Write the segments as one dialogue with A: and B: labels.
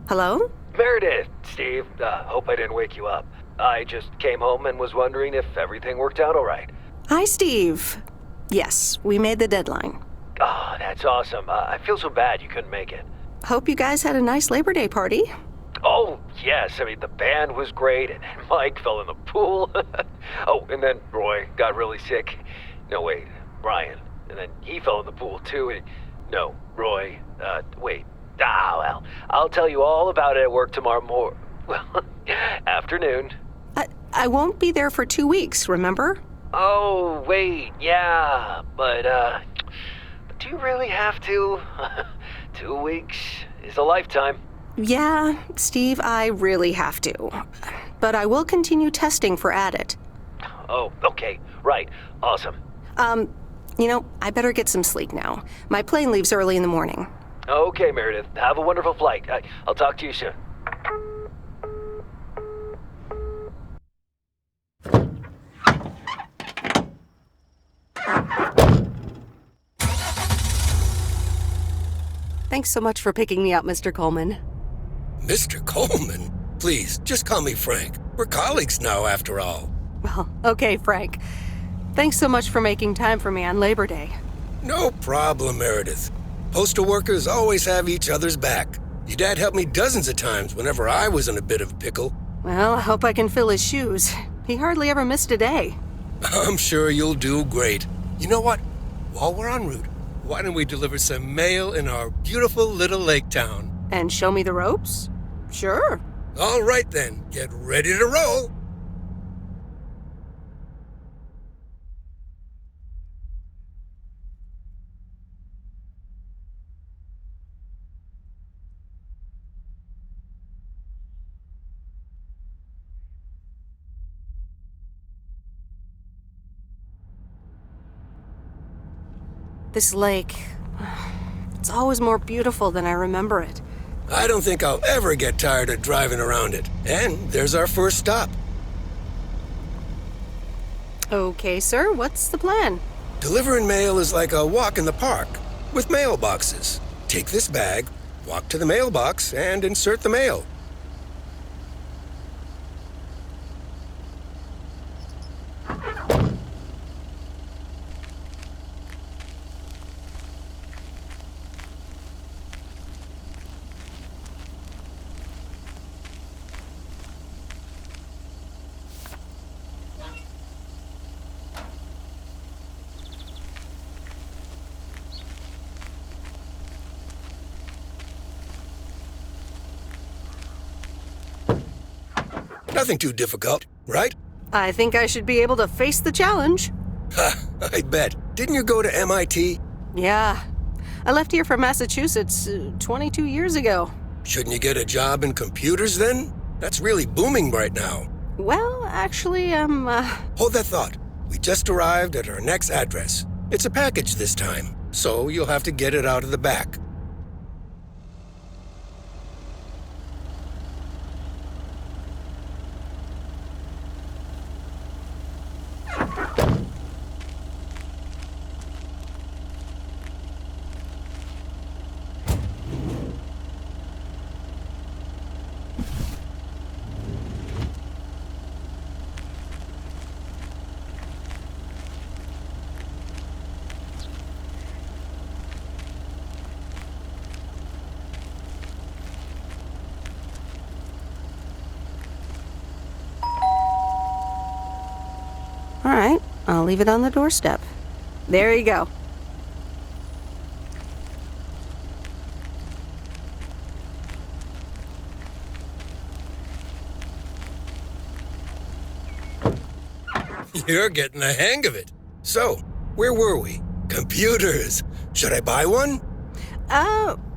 A: Hello?
B: Meredith, Steve, hope I didn't wake you up. I just came home and was wondering if everything worked out all right.
A: Hi, Steve. Yes, we made the deadline.
B: Oh, that's awesome. I feel so bad you couldn't make it.
A: Hope you guys had a nice Labor Day party.
B: Oh, yes. I mean, the band was great, and Mike fell in the pool. Oh, and then Roy got really sick. No, wait, Brian. And then he fell in the pool, too. No, Roy. Wait. Well, I'll tell you all about it at work tomorrow afternoon.
A: I won't be there for 2 weeks, remember?
B: Oh, wait, yeah, but do you really have to? 2 weeks is a lifetime.
A: Yeah, Steve, I really have to. But I will continue testing for Addit.
B: Oh, okay, right, awesome.
A: I better get some sleep now. My plane leaves early in the morning.
B: Okay, Meredith, have a wonderful flight. I'll talk to you soon.
A: Thanks so much for picking me up, Mr. Coleman.
C: Mr. Coleman? Please, just call me Frank. We're colleagues now, after all.
A: Well, okay, Frank. Thanks so much for making time for me on Labor Day.
C: No problem, Meredith. Postal workers always have each other's back. Your dad helped me dozens of times whenever I was in a bit of a pickle.
A: Well, I hope I can fill his shoes. He hardly ever missed a day.
C: I'm sure you'll do great. You know what? While we're en route, why don't we deliver some mail in our beautiful little lake town?
A: And show me the ropes? Sure.
C: All right then, get ready to roll.
A: This lake, it's always more beautiful than I remember it.
C: I don't think I'll ever get tired of driving around it. And there's our first stop.
A: Okay, sir, what's the plan?
C: Delivering mail is like a walk in the park, with mailboxes. Take this bag, walk to the mailbox, and insert the mail. Nothing too difficult, right?
A: I think I should be able to face the challenge.
C: Ha, I bet. Didn't you go to MIT?
A: Yeah. I left here from Massachusetts 22 years ago.
C: Shouldn't you get a job in computers then? That's really booming right now.
A: Well, actually,
C: Hold that thought. We just arrived at our next address. It's a package this time, so you'll have to get it out of the back.
A: all right, I'll leave it on the doorstep. There you go.
C: You're getting the hang of it. So, where were we? Computers. Should I buy one?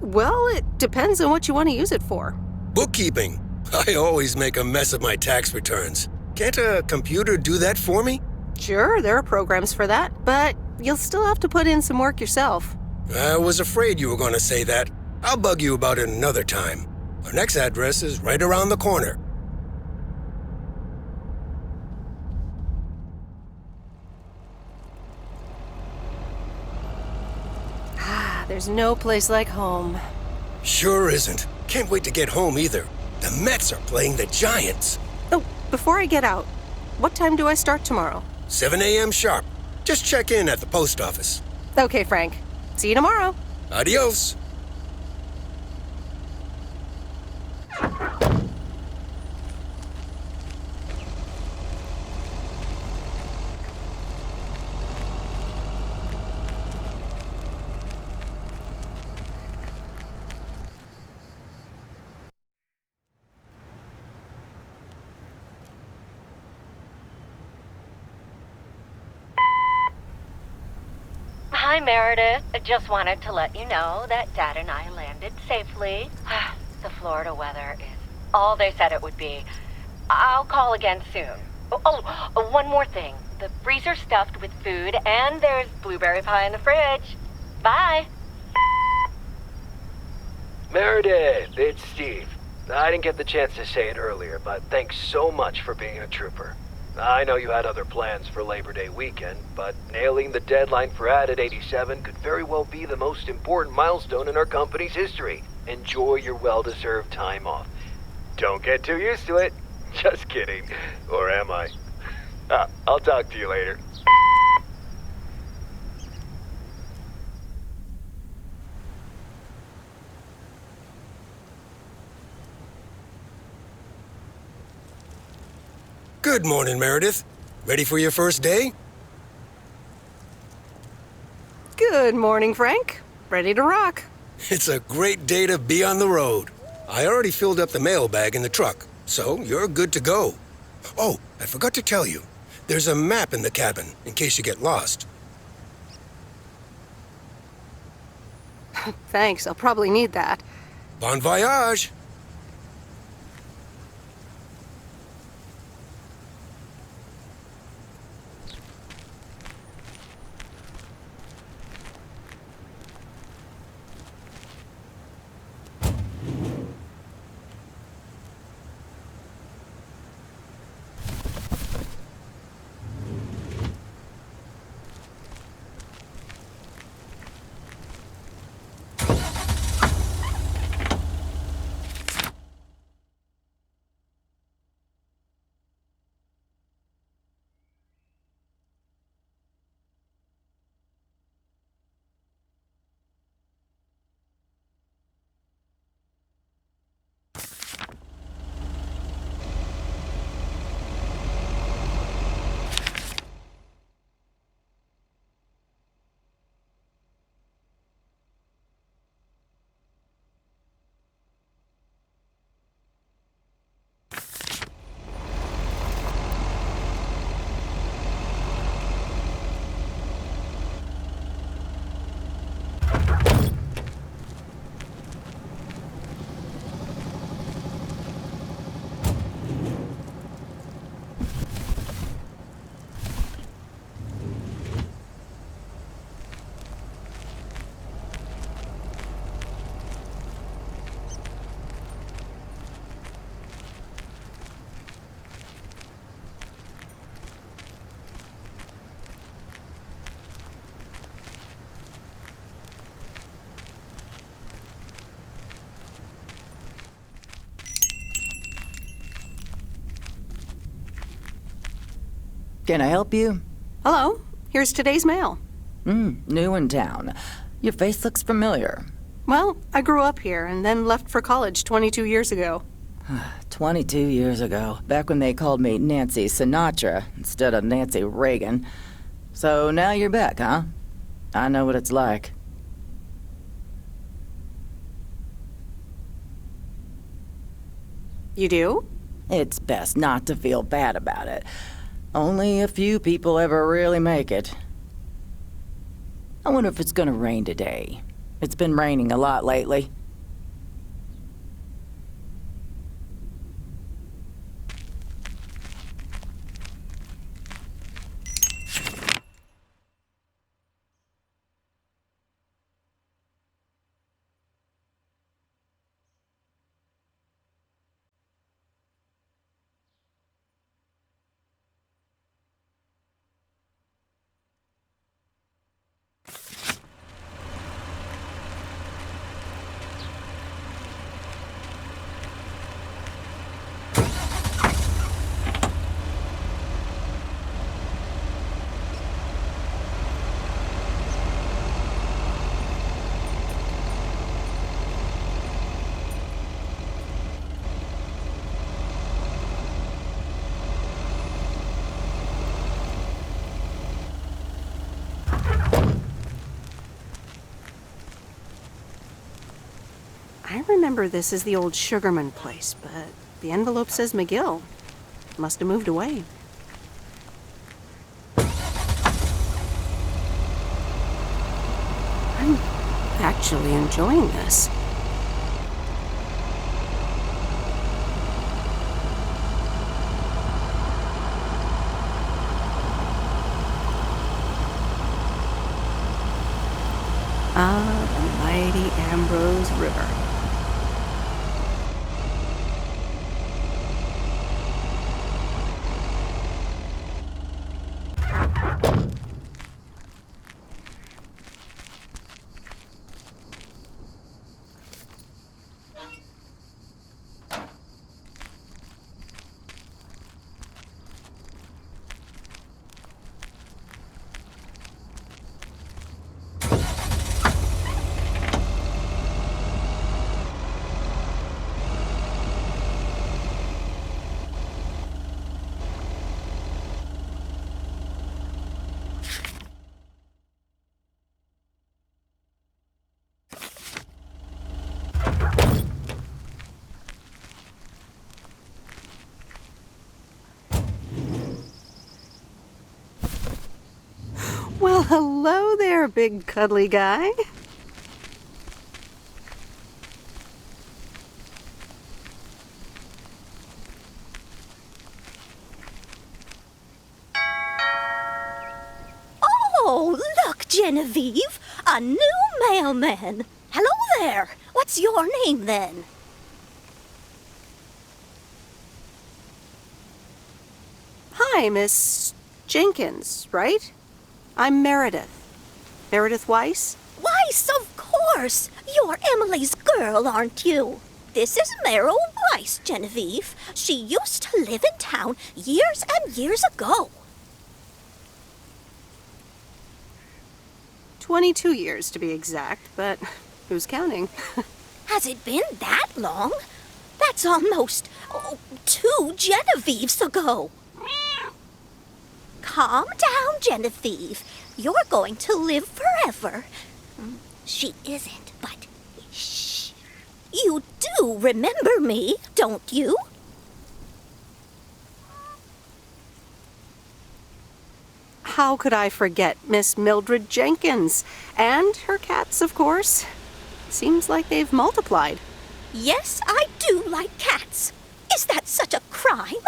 A: Well, it depends on what you want to use it for.
C: Bookkeeping. I always make a mess of my tax returns. Can't a computer do that for me?
A: Sure, there are programs for that, but you'll still have to put in some work yourself.
C: I was afraid you were going to say that. I'll bug you about it another time. Our next address is right around the corner.
A: There's no place like home.
C: Sure isn't. Can't wait to get home either. The Mets are playing the Giants.
A: Oh, before I get out, what time do I start tomorrow?
C: 7 a.m. sharp. Just check in at the post office.
A: Okay, Frank. See you tomorrow.
C: Adios.
D: Hi, Meredith. I just wanted to let you know that Dad and I landed safely. The Florida weather is all they said it would be. I'll call again soon. One more thing. The freezer's stuffed with food, and there's blueberry pie in the fridge. Bye.
B: Meredith, it's Steve. I didn't get the chance to say it earlier, but thanks so much for being a trooper. I know you had other plans for Labor Day weekend, but nailing the deadline for Added 87 could very well be the most important milestone in our company's history. Enjoy your well-deserved time off. Don't get too used to it. Just kidding. Or am I? I'll talk to you later.
C: Good morning, Meredith. Ready for your first day?
A: Good morning, Frank. Ready to rock.
C: It's a great day to be on the road. I already filled up the mailbag in the truck, so you're good to go. Oh, I forgot to tell you. There's a map in the cabin, in case you get lost.
A: Thanks, I'll probably need that.
C: Bon voyage!
E: Can I help you?
A: Hello, here's today's mail.
E: New in town. Your face looks familiar.
A: Well, I grew up here and then left for college 22 years ago.
E: 22 years ago, back when they called me Nancy Sinatra instead of Nancy Reagan. So now you're back, huh? I know what it's like.
A: You do?
E: It's best not to feel bad about it. Only a few people ever really make it. I wonder if it's gonna rain today. It's been raining a lot lately.
A: I remember this as the old Sugarman place, but the envelope says McGill. Must have moved away. I'm actually enjoying this. Ah, the mighty Ambrose River. Well, hello there, big cuddly guy.
F: Oh, look, Genevieve, a new mailman. Hello there. What's your name, then?
A: Hi, Miss Jenkins, right? I'm Meredith. Meredith Weiss?
F: Weiss, of course. You're Emily's girl, aren't you? This is Meryl Weiss, Genevieve. She used to live in town years and years ago.
A: 22 years to be exact, but who's counting?
F: Has it been that long? That's almost 2 Genevieves ago. Calm down, Genevieve. You're going to live forever. She isn't, but shh. You do remember me, don't you?
A: How could I forget Miss Mildred Jenkins? And her cats, of course. Seems like they've multiplied.
F: Yes, I do like cats. Is that such a crime?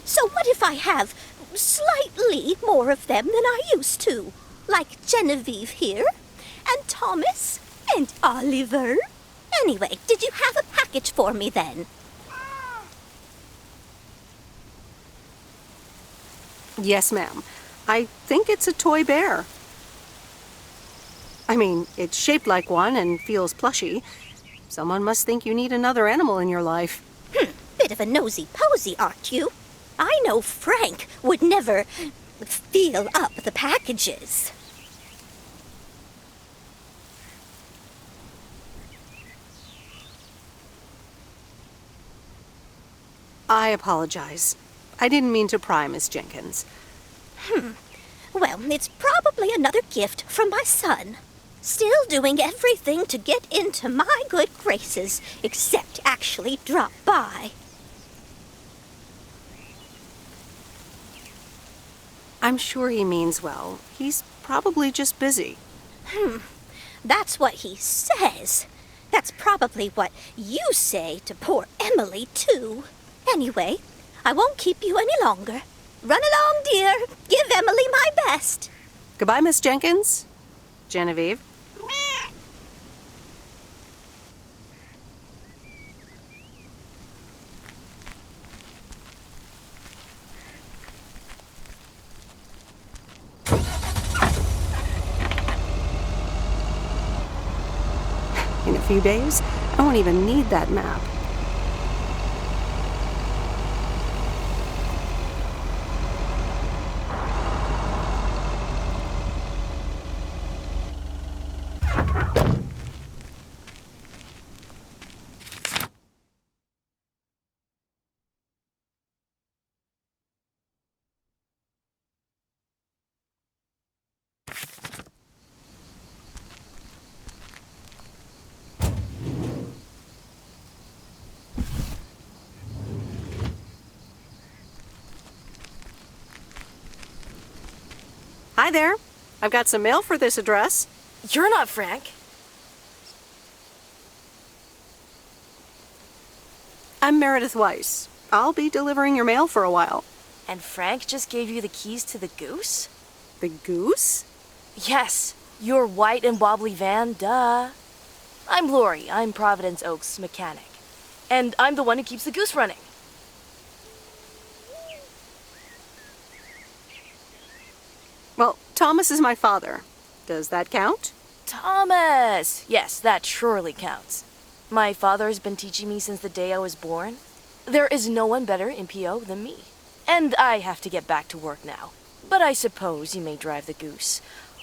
F: So what if I have slightly more of them than I used to? Like Genevieve here, and Thomas, and Oliver. Anyway, did you have a package for me then?
A: Yes, ma'am. I think it's a toy bear. I mean, it's shaped like one and feels plushy. Someone must think you need another animal in your life.
F: Bit of a nosy-posy, aren't you? I know Frank would never feel up the packages.
A: I apologize. I didn't mean to pry, Miss Jenkins.
F: Well, it's probably another gift from my son. Still doing everything to get into my good graces, except actually drop by.
A: I'm sure he means well. He's probably just busy.
F: That's what he says. That's probably what you say to poor Emily, too. Anyway, I won't keep you any longer. Run along, dear. Give Emily my best.
A: Goodbye, Miss Jenkins. Genevieve. In a few days, I won't even need that map. Hi there. I've got some mail for this address.
G: You're not Frank.
A: I'm Meredith Weiss. I'll be delivering your mail for a while.
G: And Frank just gave you the keys to the goose?
A: The goose?
G: Yes, your white and wobbly van, duh. I'm Lori. I'm Providence Oaks' mechanic. And I'm the one who keeps the goose running.
A: Well, Thomas is my father. Does that count?
G: Thomas! Yes, that surely counts. My father has been teaching me since the day I was born. There is no one better in PO than me. And I have to get back to work now. But I suppose you may drive the goose.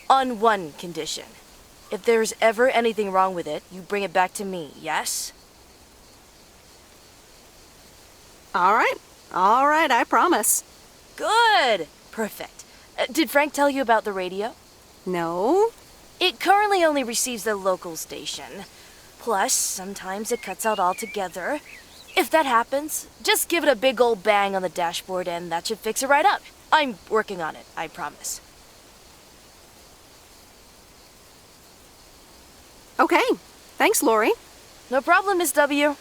G: On one condition. If there's ever anything wrong with it, you bring it back to me, yes?
A: All right, I promise.
G: Good! Perfect. Did Frank tell you about the radio?
A: No?
G: It currently only receives the local station. Plus, sometimes it cuts out altogether. If that happens, just give it a big old bang on the dashboard and that should fix it right up. I'm working on it, I promise.
A: Okay. Thanks, Lori.
G: No problem, Miss W.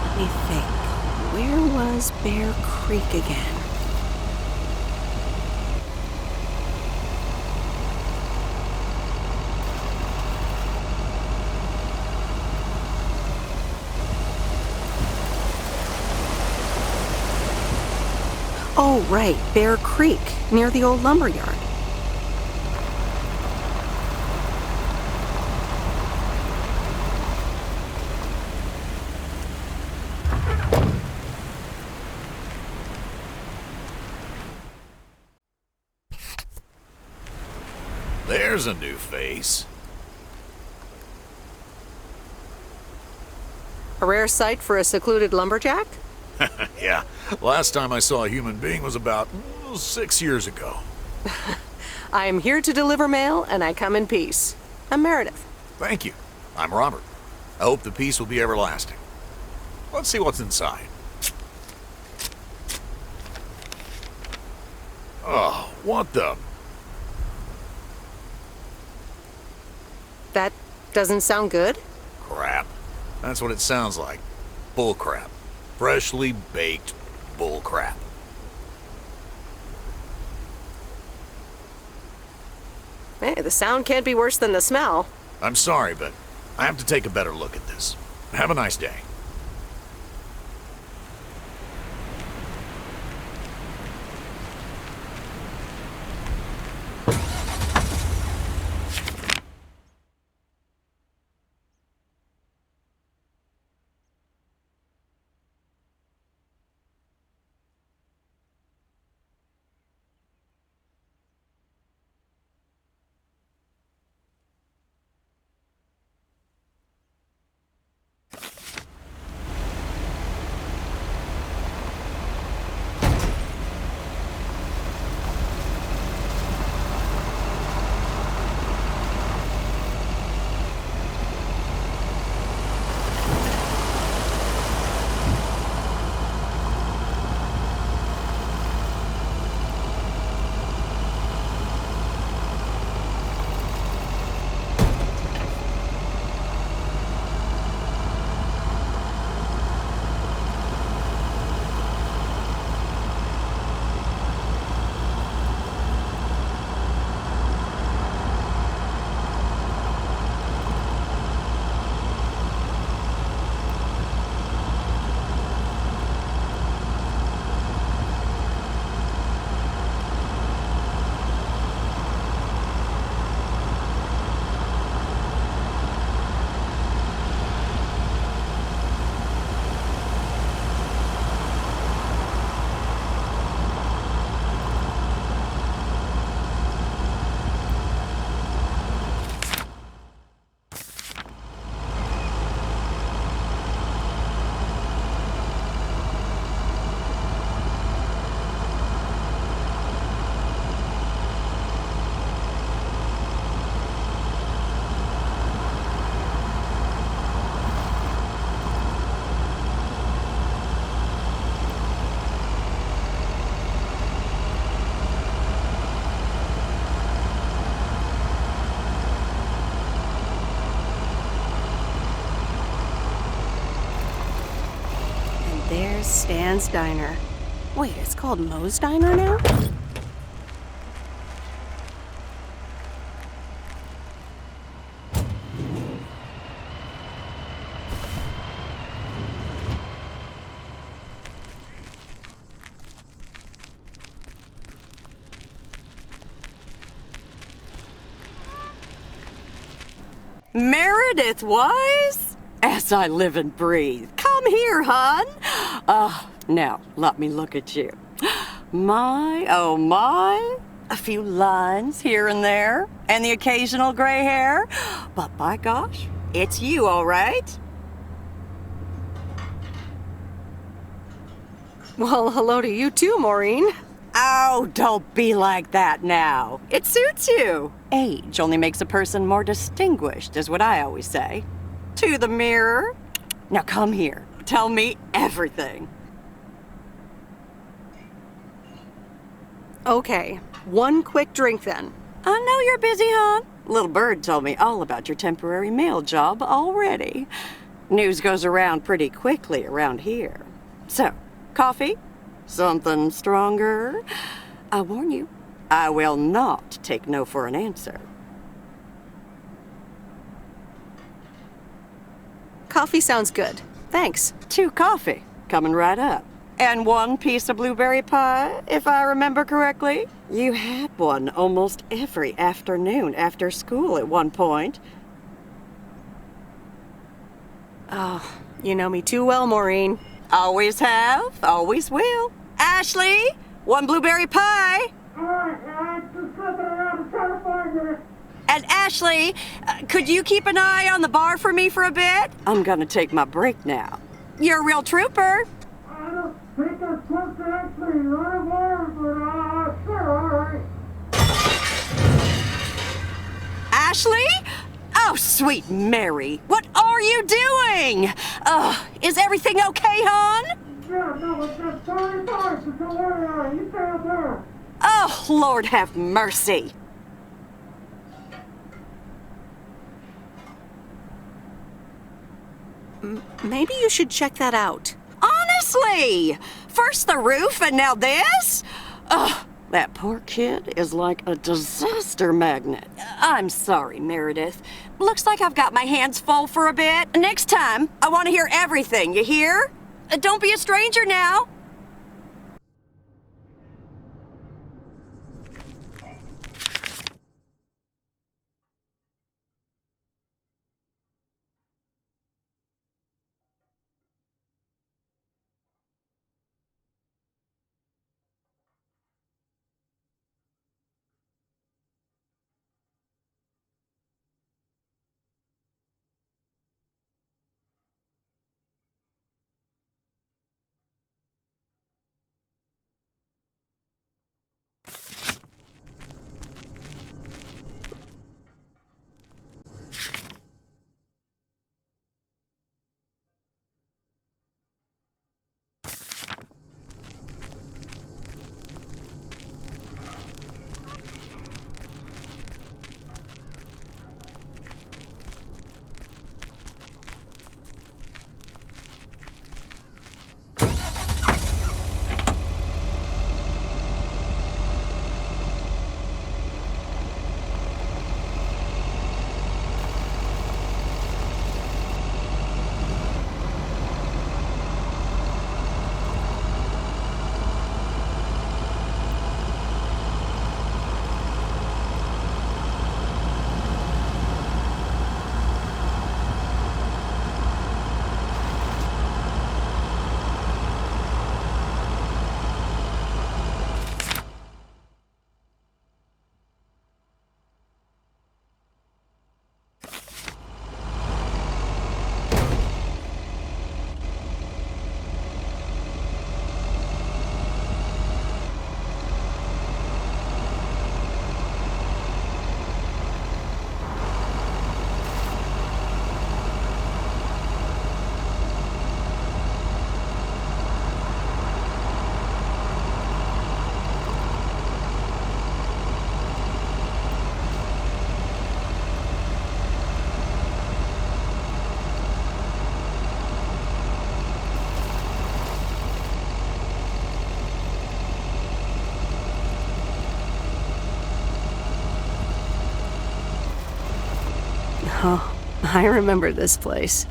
A: Let me think. Where was Bear Creek again? Oh, right, Bear Creek, near the old lumber yard.
H: There's a new face.
A: A rare sight for a secluded lumberjack?
H: Yeah, last time I saw a human being was about 6 years ago.
A: I am here to deliver mail, and I come in peace. I'm Meredith.
H: Thank you. I'm Robert. I hope the peace will be everlasting. Let's see what's inside. Oh, what the...
A: That doesn't sound good.
H: crap. That's what it sounds like. Bull crap. Freshly baked bull crap.
A: Hey, the sound can't be worse than the smell.
H: I'm sorry, but I have to take a better look at this. Have a nice day.
A: there's Stan's Diner. Wait, it's called Moe's Diner now?
I: Meredith Wise? As I live and breathe. Come here, hon. Now, let me look at you. My, oh my. A few lines here and there, and the occasional gray hair. But by gosh, it's you, all right?
A: Well, hello to you too, Maureen.
I: Oh, don't be like that now. It suits you. Age only makes a person more distinguished, is what I always say. To the mirror. Now come here. Tell me everything.
A: Okay, one quick drink then.
I: I know you're busy, hon. Little Bird told me all about your temporary mail job already. News goes around pretty quickly around here. So, coffee? Something stronger? I warn you, I will not take no for an answer.
A: Coffee sounds good. Thanks.
I: 2 coffee, coming right up. And 1 piece of blueberry pie, if I remember correctly. You had one almost every afternoon after school at one point.
A: Oh, you know me too well, Maureen.
I: Always have, always will. Ashley, 1 blueberry pie. And Ashley, could you keep an eye on the bar for me for a bit? I'm gonna take my break now. You're a real trooper.
J: I don't think I'm supposed to actually run a bar, but sure, alright.
I: Ashley? Oh, sweet Mary, what are you doing? Is everything okay, hon?
J: Yeah, no, it's just totally fine, so don't worry, alright, you stay up there.
I: Oh, Lord have mercy.
A: Maybe you should check that out.
I: Honestly! First the roof and now this? Ugh, that poor kid is like a disaster magnet. I'm sorry, Meredith. Looks like I've got my hands full for a bit. Next time, I want to hear everything, you hear? Don't be a stranger now.
A: I remember this place.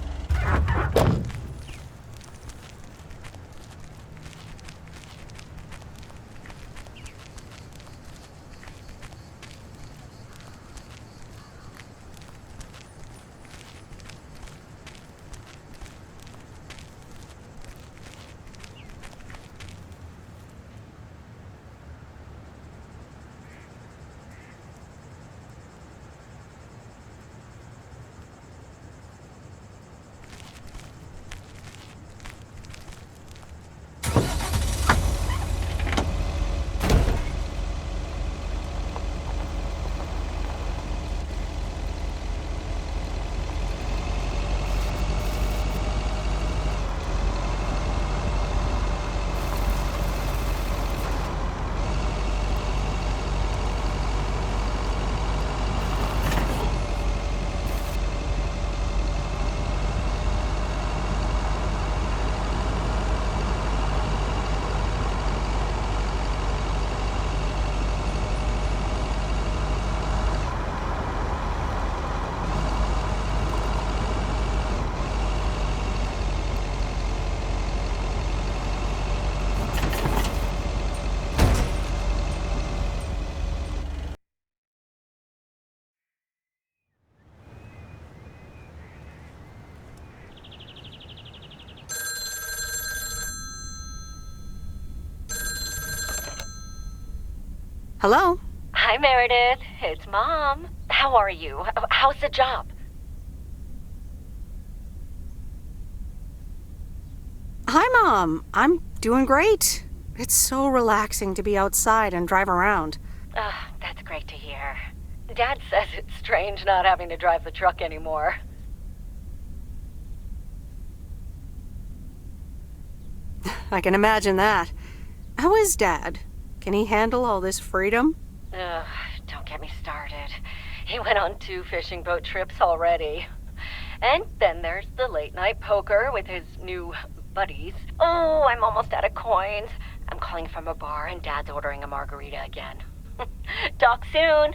A: Hello?
D: Hi, Meredith. It's Mom. How are you? How's the job?
A: Hi, Mom. I'm doing great. It's so relaxing to be outside and drive around.
D: That's great to hear. Dad says it's strange not having to drive the truck anymore.
A: I can imagine that. How is Dad? Can he handle all this freedom?
D: Don't get me started. He went on 2 fishing boat trips already. And then there's the late night poker with his new buddies. Oh, I'm almost out of coins. I'm calling from a bar and Dad's ordering a margarita again. Talk soon.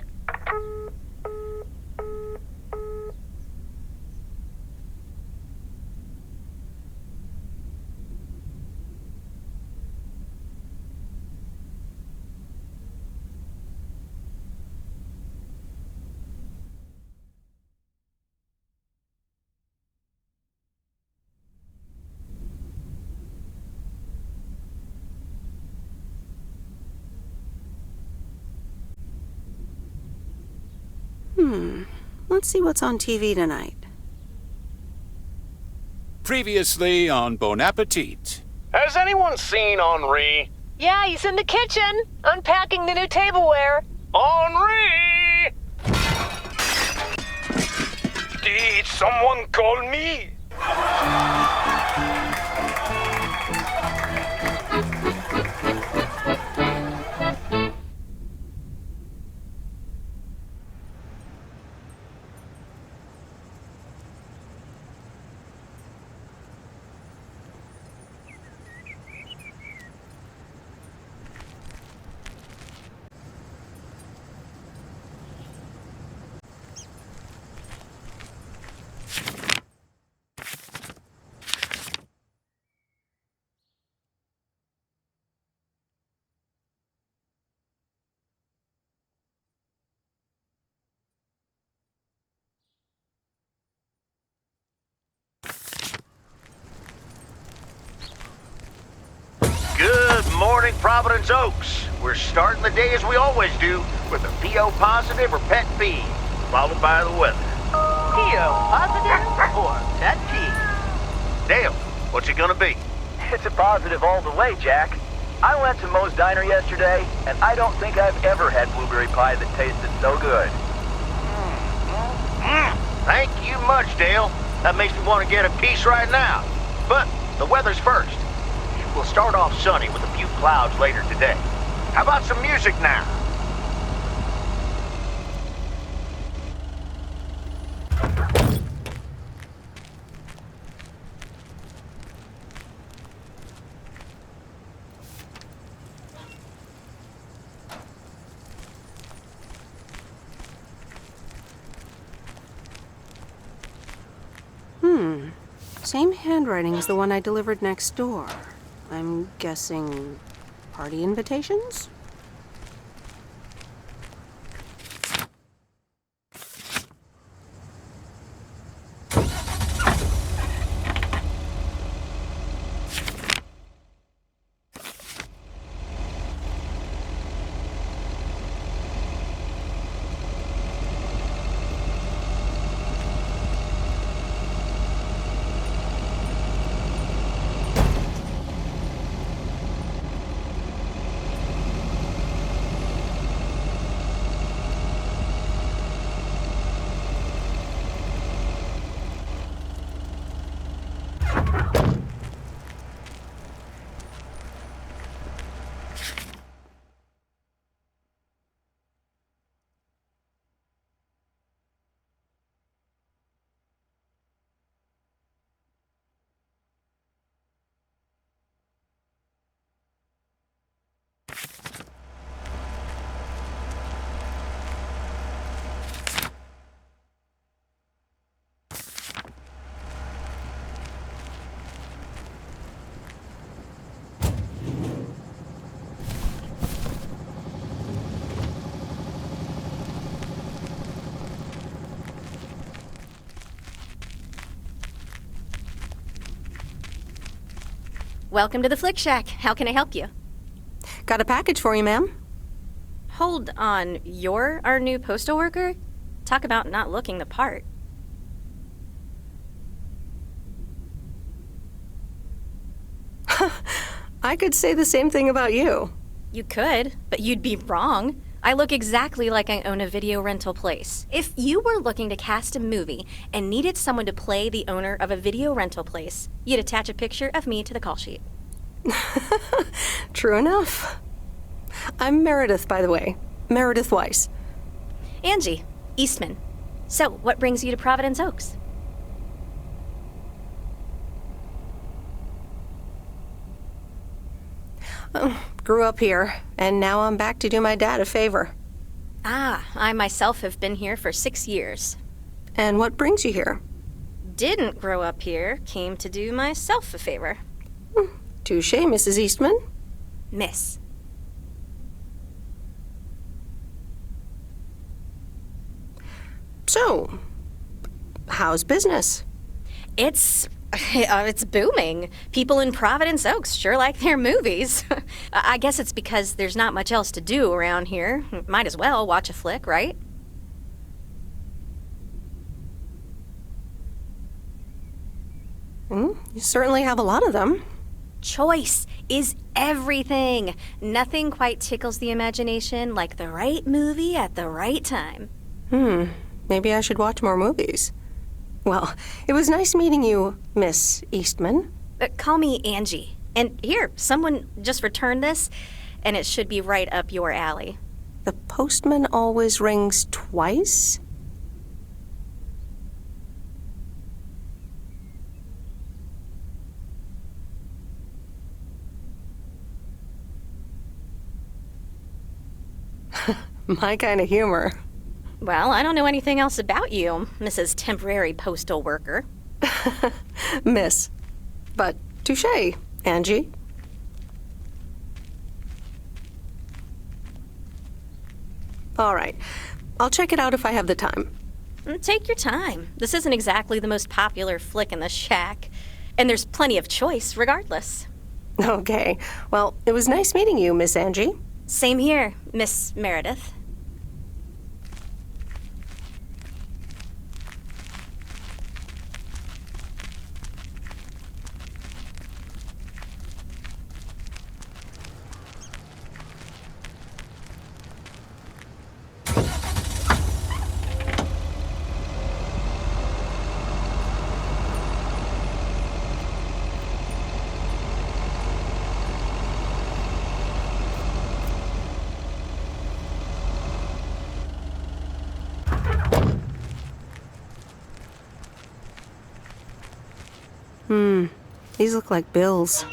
A: Let's see what's on TV tonight.
K: Previously on Bon Appetit.
L: Has anyone seen Henri?
G: Yeah, he's in the kitchen, unpacking the new tableware.
L: Henri! Did someone call me?
B: Good morning, Providence Oaks. We're starting the day as we always do with a PO positive or pet peeve, followed by the weather.
M: PO positive or pet peeve?
B: Dale, what's it gonna be?
M: It's a positive all the way, Jack. I went to Moe's Diner yesterday, and I don't think I've ever had blueberry pie that tasted so good.
B: Thank you much, Dale. That makes me want to get a piece right now. But the weather's first. We'll start off sunny with a few clouds later today. How about some music now?
A: Same handwriting as the one I delivered next door. I'm guessing party invitations?
N: Welcome to the Flick Shack. How can I help you?
A: Got a package for you, ma'am.
N: Hold on. You're our new postal worker? Talk about not looking the part.
A: I could say the same thing about you.
N: You could, but you'd be wrong. I look exactly like I own a video rental place. If you were looking to cast a movie and needed someone to play the owner of a video rental place, you'd attach a picture of me to the call sheet.
A: True enough. I'm Meredith, by the way. Meredith Weiss.
N: Angie, Eastman. So, what brings you to Providence Oaks?
A: Grew up here, and now I'm back to do my dad a favor.
N: Ah, I myself have been here for 6 years.
A: And what brings you here?
N: Didn't grow up here, came to do myself a favor.
A: Touché, Mrs. Eastman.
N: Miss.
A: So, how's business?
N: It's booming. People in Providence Oaks sure like their movies. I guess it's because there's not much else to do around here. Might as well watch a flick, right?
A: You certainly have a lot of them.
N: Choice is everything. Nothing quite tickles the imagination like the right movie at the right time.
A: Maybe I should watch more movies. Well, it was nice meeting you, Miss Eastman.
N: Call me Angie. And here, someone just returned this, and it should be right up your alley.
A: The postman always rings twice? My kind of humor.
N: Well, I don't know anything else about you, Mrs. Temporary Postal Worker.
A: Miss. But touché, Angie. All right. I'll check it out if I have the time.
N: Take your time. This isn't exactly the most popular flick in the shack, and there's plenty of choice regardless.
A: Okay. Well, it was nice meeting you, Miss Angie.
N: Same here, Miss Meredith.
A: These look like bills.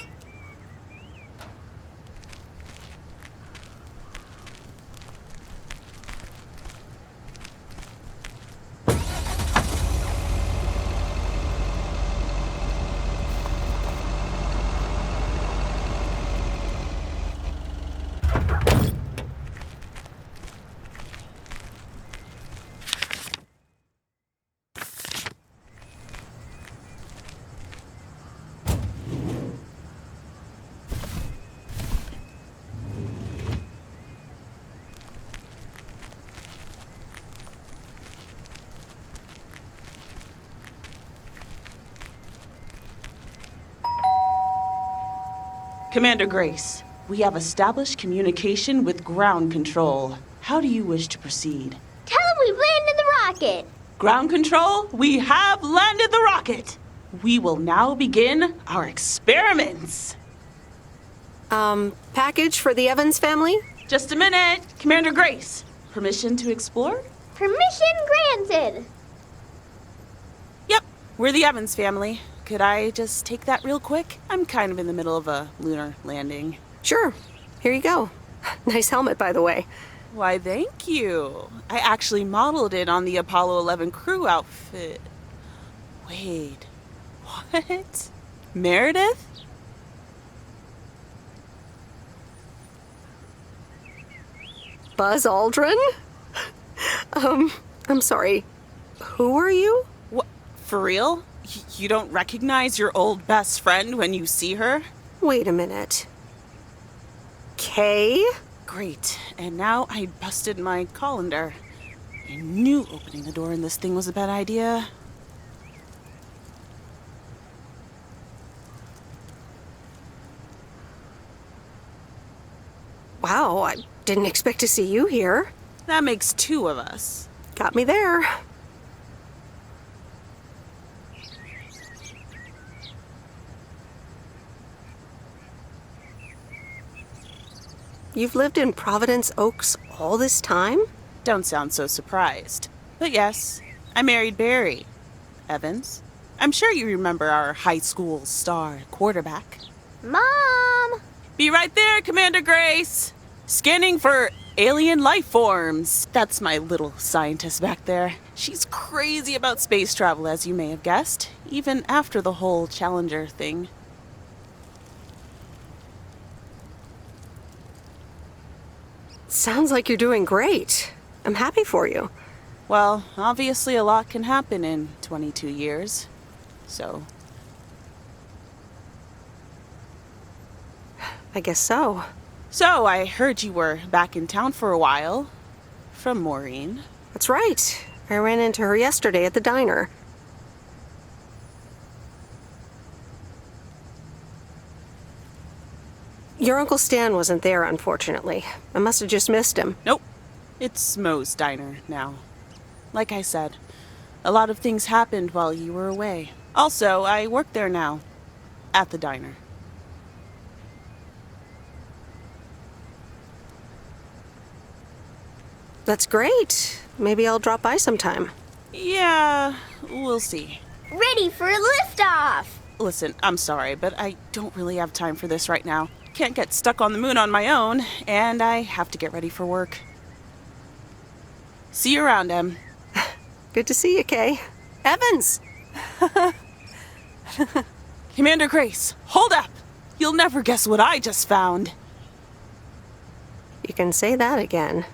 O: Commander Grace, we have established communication with ground control. How do you wish to proceed?
P: Tell them we've landed the rocket.
O: Ground control, we have landed the rocket. We will now begin our experiments.
A: Package for the Evans family?
O: Just a minute. Commander Grace, permission to explore?
P: Permission granted.
O: Yep, we're the Evans family. Could I just take that real quick? I'm kind of in the middle of a lunar landing.
A: Sure. Here you go. Nice helmet, by the way.
O: Why, thank you. I actually modeled it on the Apollo 11 crew outfit. Wait, what? Meredith?
A: Buzz Aldrin? I'm sorry. Who are you?
O: What? For real? You don't recognize your old best friend when you see her?
A: Wait a minute. Kay?
O: Great. And now I busted my colander. I knew opening the door in this thing was a bad idea.
A: Wow, I didn't expect to see you here.
O: That makes two of us.
A: Got me there. You've lived in Providence Oaks all this time?
O: Don't sound so surprised. But yes, I married Barry Evans. I'm sure you remember our high school star quarterback.
P: Mom!
O: Be right there, Commander Grace! Scanning for alien life forms. That's my little scientist back there. She's crazy about space travel, as you may have guessed, even after the whole Challenger thing.
A: Sounds like you're doing great. I'm happy for you.
O: Well, obviously a lot can happen in 22 years. So...
A: I guess so.
O: So, I heard you were back in town for a while. From Maureen.
A: That's right. I ran into her yesterday at the diner. Your Uncle Stan wasn't there, unfortunately. I must have just missed him.
O: Nope. It's Moe's diner now. Like I said, a lot of things happened while you were away. Also, I work there now. At the diner.
A: That's great. Maybe I'll drop by sometime.
O: Yeah, we'll see.
P: Ready for a liftoff!
O: Listen, I'm sorry, but I don't really have time for this right now. Can't get stuck on the moon on my own, and I have to get ready for work. See you around, Em.
A: Good to see you, Kay. Evans!
O: Commander Grace, hold up! You'll never guess what I just found.
A: You can say that again.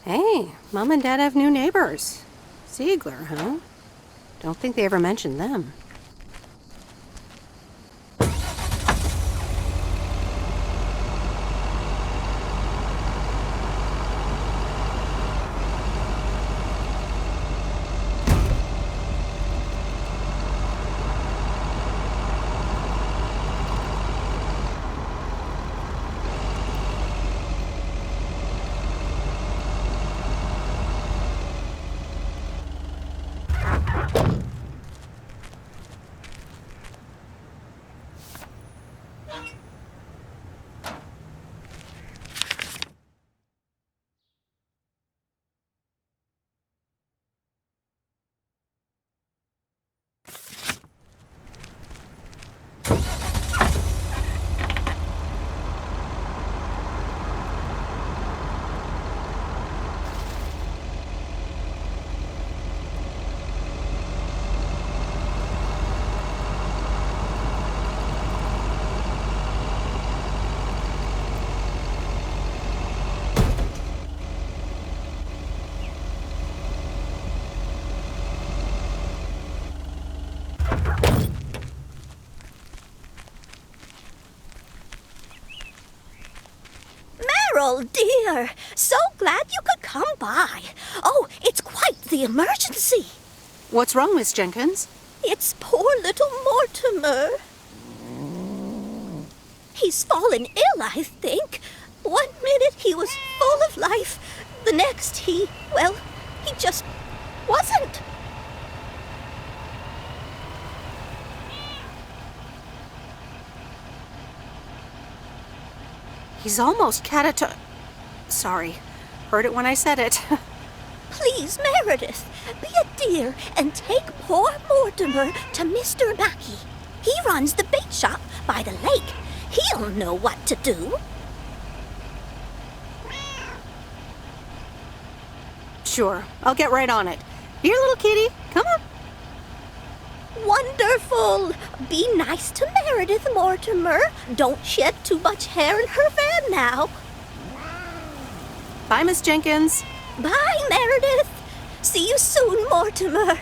A: Hey, Mom and Dad have new neighbors. Ziegler, huh? Don't think they ever mentioned them.
F: Corporal, dear. So glad you could come by. Oh, it's quite the emergency.
A: What's wrong, Miss Jenkins?
F: It's poor little Mortimer. He's fallen ill, I think. 1 minute he was full of life. The next he just wasn't.
A: He's almost Sorry. Heard it when I said it.
F: Please, Meredith, be a dear and take poor Mortimer to Mr. Mackey. He runs the bait shop by the lake. He'll know what to do.
A: Sure, I'll get right on it. Here, little kitty, come on.
F: Wonderful! Be nice to Meredith, Mortimer. Don't shed too much hair in her van now.
A: Bye, Miss Jenkins.
F: Bye, Meredith. See you soon, Mortimer.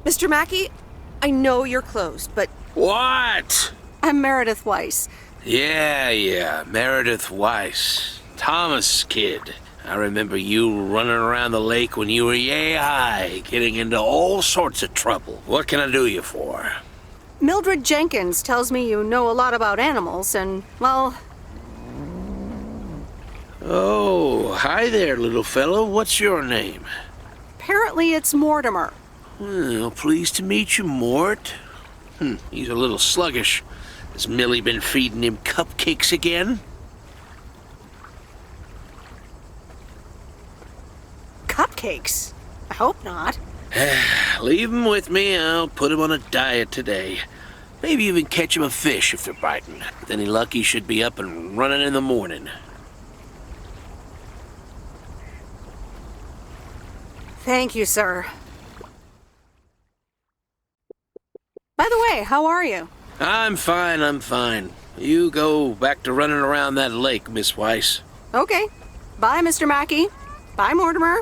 A: Mr. Mackey, I know you're closed, but
Q: What?
A: I'm Meredith Weiss.
Q: Yeah, Meredith Weiss. Thomas' kid. I remember you running around the lake when you were yay high, getting into all sorts of trouble. What can I do you for?
A: Mildred Jenkins tells me you know a lot about animals, and, well...
Q: Oh, hi there, little fellow. What's your name?
A: Apparently it's Mortimer.
Q: Well, pleased to meet you, Mort. He's a little sluggish. Has Millie been feeding him cupcakes again?
A: Cupcakes? I hope not.
Q: Leave him with me. I'll put him on a diet today. Maybe even catch him a fish if they're biting. With any luck, he should be up and running in the morning.
A: Thank you, sir. By the way, how are you?
Q: I'm fine. You go back to running around that lake, Miss Weiss.
A: Okay. Bye, Mr. Mackey. Bye, Mortimer.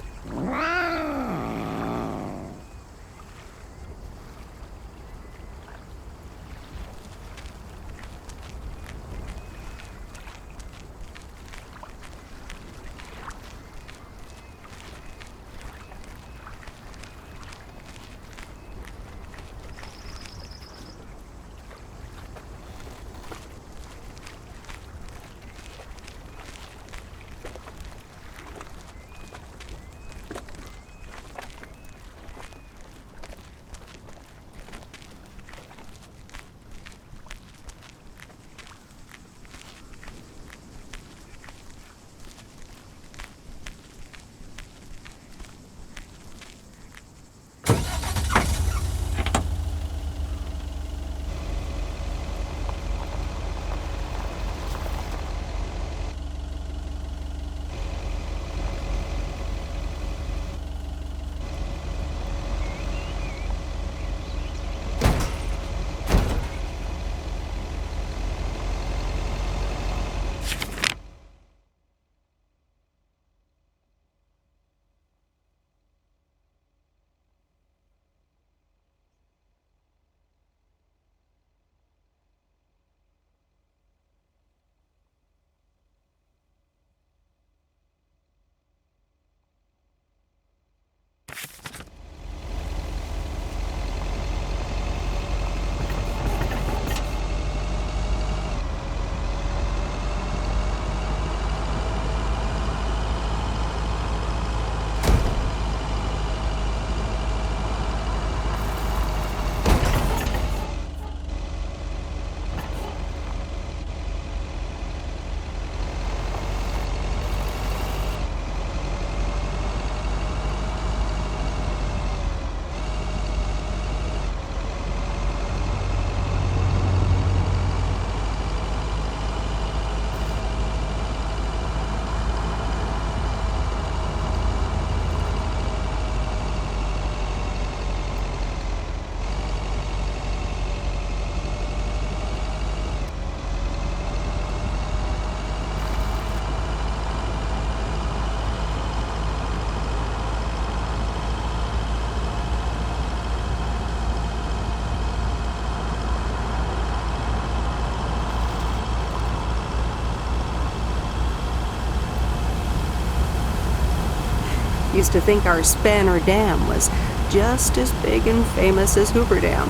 A: pleased to think our Spanner Dam was just as big and famous as Hoover Dam.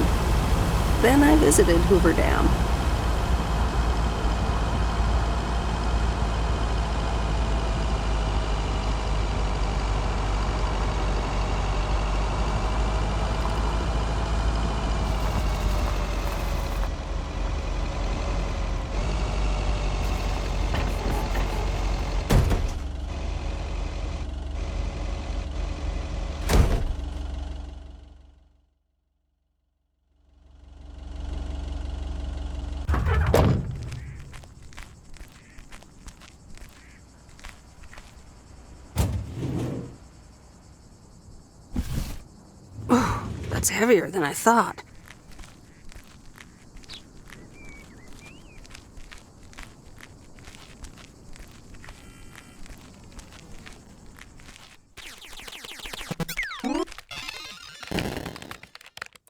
A: Then I visited Hoover Dam. That's heavier than I thought.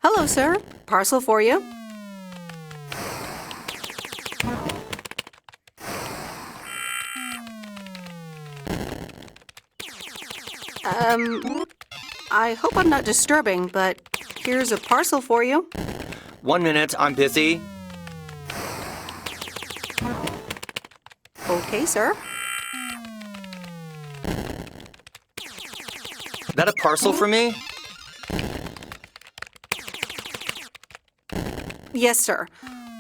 A: Hello, sir. Parcel for you. I hope I'm not disturbing, but here's a parcel for you.
R: 1 minute, I'm busy.
A: Okay, sir.
R: That a parcel for me?
A: Yes, sir.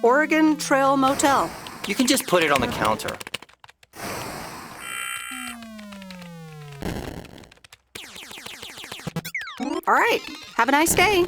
A: Oregon Trail Motel.
R: You can just put it on the counter.
A: All right. Have a nice day.